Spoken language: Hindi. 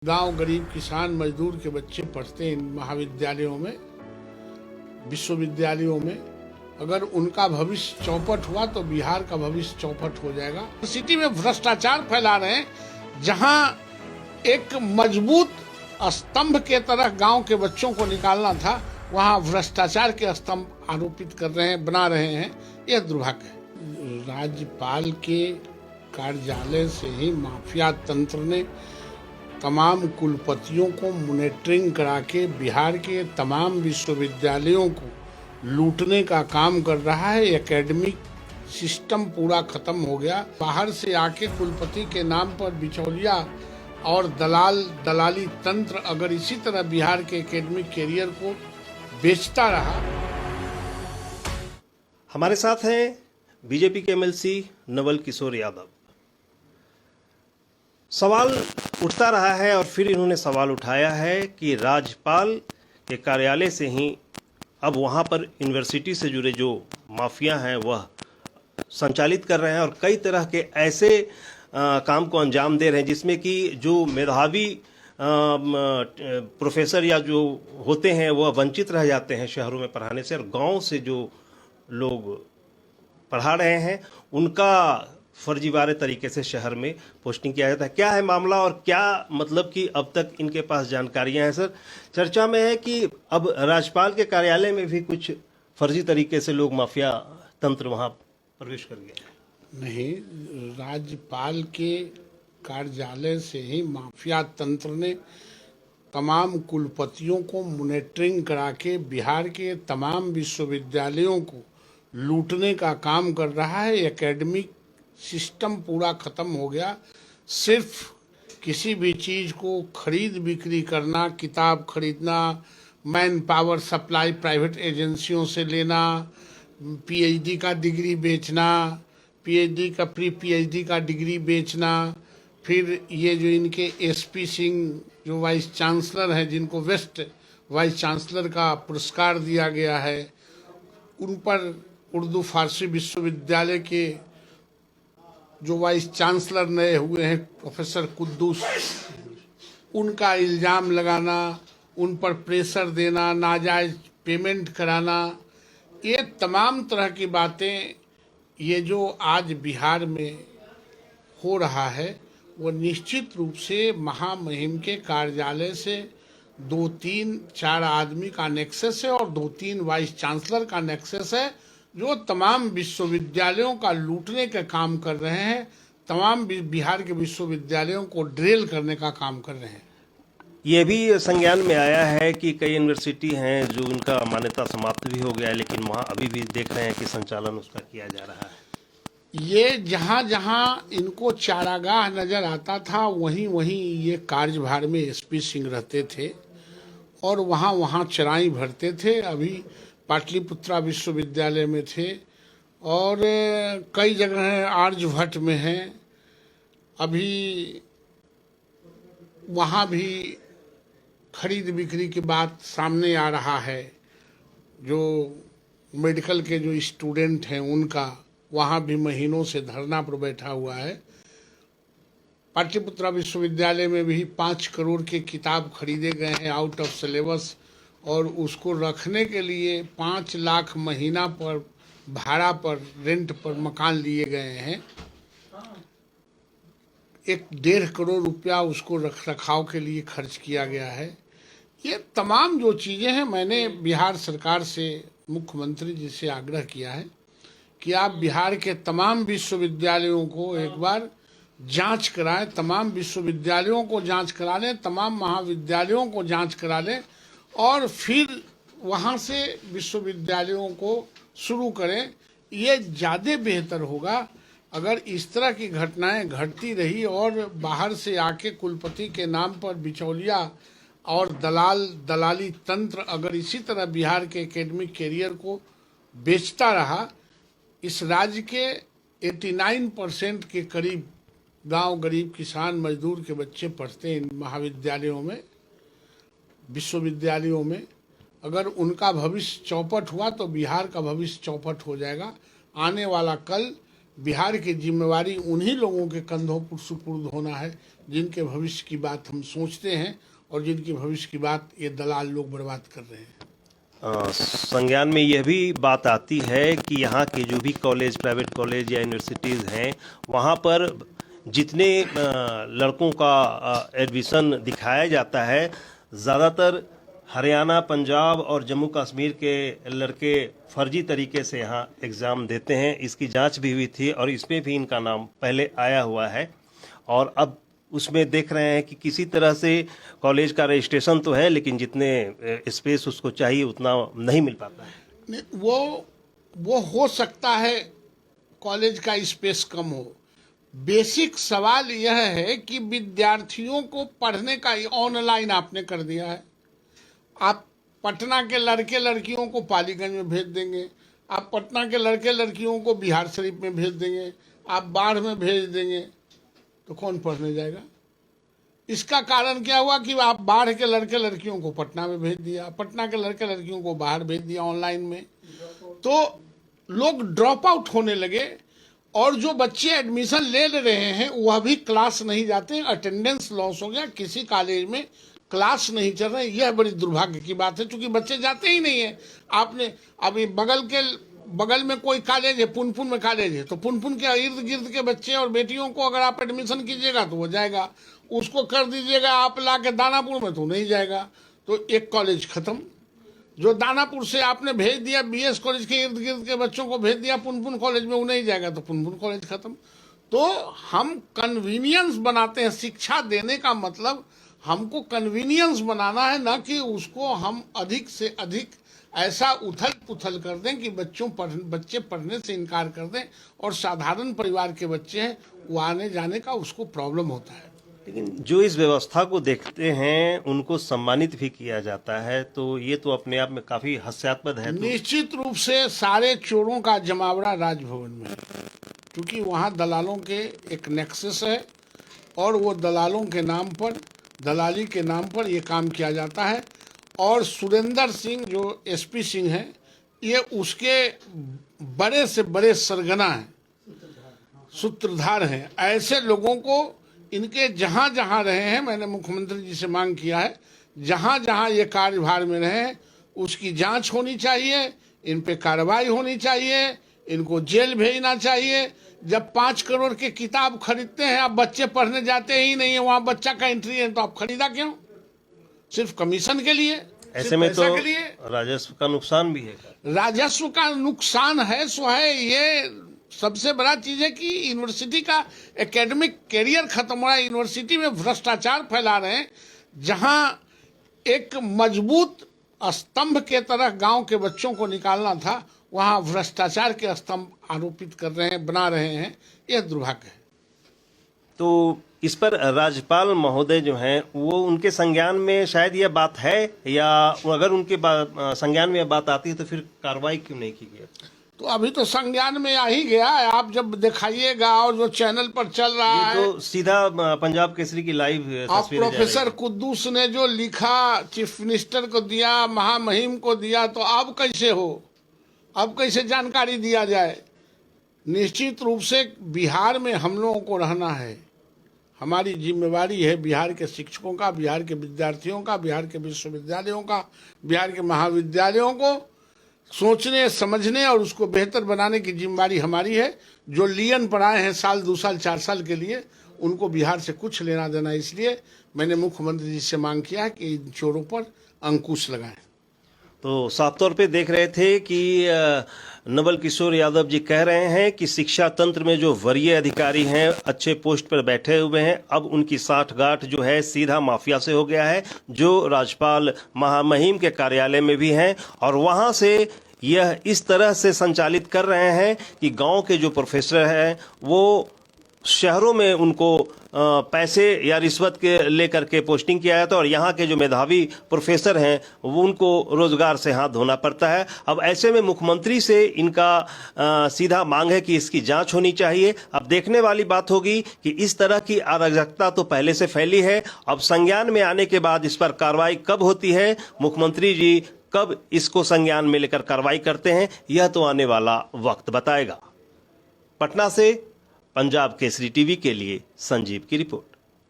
गांव गरीब किसान मजदूर के बच्चे पढ़ते हैं इन महाविद्यालयों में, विश्वविद्यालयों में। अगर उनका भविष्य चौपट हुआ तो बिहार का भविष्य चौपट हो जाएगा। सिटी में भ्रष्टाचार फैला रहे हैं, जहां एक मजबूत स्तंभ के तरह गांव के बच्चों को निकालना था, वहां भ्रष्टाचार के स्तंभ आरोपित कर रहे हैं, बना रहे हैं। यह दुर्भाग्य है। राज्यपाल के कार्यालय से ही माफिया तंत्र ने तमाम कुलपतियों को मॉनिटरिंग करा के बिहार के तमाम विश्वविद्यालयों को लूटने का काम कर रहा है। एकेडमिक सिस्टम पूरा खत्म हो गया। बाहर से आके कुलपति के नाम पर बिचौलिया और दलाली तंत्र अगर इसी तरह बिहार के एकेडमिक कैरियर को बेचता रहा। हमारे साथ हैं बीजेपी के एमएलसी नवल किशोर यादव। सवाल उठता रहा है और फिर इन्होंने सवाल उठाया है कि राज्यपाल के कार्यालय से ही अब वहाँ पर यूनिवर्सिटी से जुड़े जो माफिया हैं वह संचालित कर रहे हैं और कई तरह के ऐसे काम को अंजाम दे रहे हैं जिसमें कि जो मेधावी प्रोफेसर या जो होते हैं वह वंचित रह जाते हैं शहरों में पढ़ाने से, और गांव से जो लोग पढ़ा रहे हैं उनका फर्जीवाड़े तरीके से शहर में पोस्टिंग किया जाता है। क्या है मामला और क्या मतलब कि अब तक इनके पास जानकारियां हैं? सर, चर्चा में है कि अब राज्यपाल के कार्यालय में भी कुछ फर्जी तरीके से लोग माफिया तंत्र वहां प्रवेश कर गए। नहीं, राज्यपाल के कार्यालय से ही माफिया तंत्र ने तमाम कुलपतियों को मॉनिटरिंग करा के बिहार के तमाम विश्वविद्यालयों को लूटने का काम कर रहा है। एकेडमिक सिस्टम पूरा खत्म हो गया। सिर्फ किसी भी चीज़ को खरीद बिक्री करना, किताब खरीदना, मैन पावर सप्लाई प्राइवेट एजेंसियों से लेना, पीएचडी का डिग्री बेचना, पीएचडी का प्री पीएचडी का डिग्री बेचना, फिर ये जो इनके एसपी सिंह जो वाइस चांसलर हैं, जिनको वेस्ट वाइस चांसलर का पुरस्कार दिया गया है, उन पर उर्दू फारसी विश्वविद्यालय के जो वाइस चांसलर नए हुए हैं प्रोफेसर कुद्दूस, उनका इल्ज़ाम लगाना, उन पर प्रेशर देना, नाजायज पेमेंट कराना, ये तमाम तरह की बातें ये जो आज बिहार में हो रहा है वो निश्चित रूप से महामहिम के कार्यालय से 2-3-4 आदमी का नेक्सस है और 2-3 वाइस चांसलर का नेक्सस है, जो तमाम विश्वविद्यालयों का लूटने का काम कर रहे हैं, तमाम बिहार के विश्वविद्यालयों को ड्रिल करने का काम कर रहे हैं। ये भी संज्ञान में आया है कि कई यूनिवर्सिटी हैं जो उनका मान्यता समाप्त भी हो गया है, लेकिन वहाँ अभी भी देख रहे हैं कि संचालन उसका किया जा रहा है। ये जहाँ जहाँ इनको चारागाह नजर आता था वहीं वहीं ये कार्यभार में एसपी सिंह रहते थे और वहाँ वहाँ चराई भरते थे। अभी पाटलिपुत्रा विश्वविद्यालय में थे और कई जगह आर्यभट्ट में हैं। अभी वहाँ भी खरीद बिक्री की बात सामने आ रहा है। जो मेडिकल के जो स्टूडेंट हैं उनका वहाँ भी महीनों से धरना पर बैठा हुआ है। पाटलिपुत्रा विश्वविद्यालय में भी 5 करोड़ के किताब खरीदे गए हैं आउट ऑफ सिलेबस, और उसको रखने के लिए 5 लाख महीना पर भाड़ा पर रेंट पर मकान लिए गए हैं। 1-1.5 करोड़ रुपया उसको रख रखाव के लिए खर्च किया गया है। ये तमाम जो चीज़ें हैं, मैंने बिहार सरकार से मुख्यमंत्री जी से आग्रह किया है कि आप बिहार के तमाम विश्वविद्यालयों को एक बार जांच कराएं, तमाम विश्वविद्यालयों को जांच करा लें, तमाम महाविद्यालयों को जांच करा लें और फिर वहाँ से विश्वविद्यालयों को शुरू करें। ये ज़्यादा बेहतर होगा। अगर इस तरह की घटनाएं घटती रही और बाहर से आके कुलपति के नाम पर बिचौलिया और दलाली तंत्र अगर इसी तरह बिहार के एकेडमिक कैरियर को बेचता रहा, इस राज्य के 89% के करीब गांव गरीब किसान मजदूर के बच्चे पढ़ते हैं इन महाविद्यालयों में, विश्वविद्यालयों में। अगर उनका भविष्य चौपट हुआ तो बिहार का भविष्य चौपट हो जाएगा। आने वाला कल बिहार की जिम्मेवारी उन्हीं लोगों के कंधों पर सुपुर्द होना है जिनके भविष्य की बात हम सोचते हैं और जिनके भविष्य की बात ये दलाल लोग बर्बाद कर रहे हैं। संज्ञान में यह भी बात आती है कि यहाँ के जो भी कॉलेज, प्राइवेट कॉलेज या यूनिवर्सिटीज़ हैं, वहाँ पर जितने लड़कों का एडमिशन दिखाया जाता है, ज़्यादातर हरियाणा, पंजाब और जम्मू कश्मीर के लड़के फर्जी तरीके से यहाँ एग्ज़ाम देते हैं। इसकी जांच भी हुई थी और इसमें भी इनका नाम पहले आया हुआ है और अब उसमें देख रहे हैं कि किसी तरह से कॉलेज का रजिस्ट्रेशन तो है, लेकिन जितने स्पेस उसको चाहिए उतना नहीं मिल पाता है। नहीं, वो हो सकता है कॉलेज का स्पेस कम हो। बेसिक सवाल यह है कि विद्यार्थियों को पढ़ने का ऑनलाइन आपने कर दिया है। आप पटना के लड़के लड़कियों को पालीगंज में भेज देंगे, आप पटना के लड़के लड़कियों को बिहार शरीफ में भेज देंगे, आप बाढ़ में भेज देंगे, तो कौन पढ़ने जाएगा? इसका कारण क्या हुआ कि आप बाढ़ के लड़के लड़कियों को पटना में भेज दिया, पटना के लड़के लड़कियों को बाहर भेज दिया ऑनलाइन में, तो लोग ड्रॉप आउट होने लगे और जो बच्चे एडमिशन ले रहे हैं वह भी क्लास नहीं जाते, अटेंडेंस लॉस हो गया। किसी कॉलेज में क्लास नहीं चल रहे, यह बड़ी दुर्भाग्य की बात है, क्योंकि बच्चे जाते ही नहीं है। आपने अभी बगल में कोई कॉलेज है, पुनपुन में कॉलेज है, तो पुनपुन के इर्द गिर्द के बच्चे और बेटियों को अगर आप एडमिशन कीजिएगा तो वो जाएगा, उसको कर दीजिएगा आप ला के दानापुर में तो नहीं जाएगा। तो एक कॉलेज खत्म। जो दानापुर से आपने भेज दिया बीएस कॉलेज के इर्द गिर्द के बच्चों को भेज दिया पुनपुन कॉलेज में, वो नहीं जाएगा तो पुनपुन कॉलेज खत्म। तो हम कन्वीनियंस बनाते हैं। शिक्षा देने का मतलब हमको कन्वीनियंस बनाना है, ना कि उसको हम अधिक से अधिक ऐसा उथल पुथल कर दें कि बच्चे पढ़ने से इनकार कर दें। और साधारण परिवार के बच्चे हैं, वो आने जाने का उसको प्रॉब्लम होता है। लेकिन जो इस व्यवस्था को देखते हैं उनको सम्मानित भी किया जाता है, तो ये तो अपने आप में काफी हास्यास्पद है। निश्चित रूप से सारे चोरों का जमावड़ा राजभवन में है, क्योंकि वहाँ दलालों के एक नेक्सस है और वो दलालों के नाम पर, दलाली के नाम पर ये काम किया जाता है। और सुरेंद्र सिंह जो एसपी सिंह हैं, ये उसके बड़े से बड़े सरगना हैं, सूत्रधार हैं। ऐसे लोगों को इनके जहाँ जहाँ रहे हैं, मैंने मुख्यमंत्री जी से मांग किया है, जहाँ जहाँ ये कार्यभार में रहे हैं उसकी जांच होनी चाहिए, इन पे कार्रवाई होनी चाहिए, इनको जेल भेजना चाहिए। जब 5 करोड़ की किताब खरीदते हैं, आप बच्चे पढ़ने जाते ही नहीं है, वहाँ बच्चा का एंट्री है, तो आप खरीदा क्यों? सिर्फ कमीशन के लिए? ऐसे में तो राजस्व का नुकसान भी है। राजस्व का नुकसान है सो है। ये सबसे बड़ा चीज है कि यूनिवर्सिटी का एकेडमिक कैरियर खत्म हो रहा है। यूनिवर्सिटी में भ्रष्टाचार फैला रहे हैं। जहां एक मजबूत स्तंभ के तरह गांव के बच्चों को निकालना था, वहां भ्रष्टाचार के स्तंभ आरोपित कर रहे हैं, बना रहे हैं। यह दुर्भाग्य है। तो इस पर राज्यपाल महोदय जो हैं वो उनके संज्ञान में शायद यह बात है, या अगर उनके संज्ञान में यह बात आती है तो फिर कार्रवाई क्यों नहीं की गई? तो अभी तो संज्ञान में आ ही गया है। आप जब दिखाइएगा और जो चैनल पर चल रहा है, तो सीधा पंजाब केसरी की लाइव तस्वीरें प्रोफेसर कुद्दूस ने जो लिखा, चीफ मिनिस्टर को दिया, महामहिम को दिया, तो अब कैसे हो? अब कैसे जानकारी दिया जाए? निश्चित रूप से बिहार में हम लोगों को रहना है। हमारी जिम्मेवारी है बिहार के शिक्षकों का, बिहार के विद्यार्थियों का, बिहार के विश्वविद्यालयों का, बिहार के महाविद्यालयों को सोचने, समझने और उसको बेहतर बनाने की जिम्मेवारी हमारी है। जो लियन पर आए हैं साल, 2 साल, 4 साल के लिए, उनको बिहार से कुछ लेना देना। इसलिए मैंने मुख्यमंत्री जी से मांग किया है कि इन चोरों पर अंकुश लगाएं। तो साफ तौर पे देख रहे थे कि नवल किशोर यादव जी कह रहे हैं कि शिक्षा तंत्र में जो वरीय अधिकारी हैं, अच्छे पोस्ट पर बैठे हुए हैं, अब उनकी साठगांठ जो है सीधा माफिया से हो गया है, जो राज्यपाल महामहिम के कार्यालय में भी हैं और वहां से यह इस तरह से संचालित कर रहे हैं कि गांव के जो प्रोफेसर हैं वो शहरों में उनको पैसे या रिश्वत के लेकर के पोस्टिंग किया जाता है और यहाँ के जो मेधावी प्रोफेसर हैं वो उनको रोजगार से हाथ धोना पड़ता है। अब ऐसे में मुख्यमंत्री से इनका सीधा मांग है कि इसकी जांच होनी चाहिए। अब देखने वाली बात होगी कि इस तरह की अराजकता तो पहले से फैली है, अब संज्ञान में आने के बाद इस पर कार्रवाई कब होती है, मुख्यमंत्री जी कब इसको संज्ञान में लेकर कार्रवाई करते हैं, यह तो आने वाला वक्त बताएगा। पटना से पंजाब केसरी टीवी के लिए संजीव की रिपोर्ट।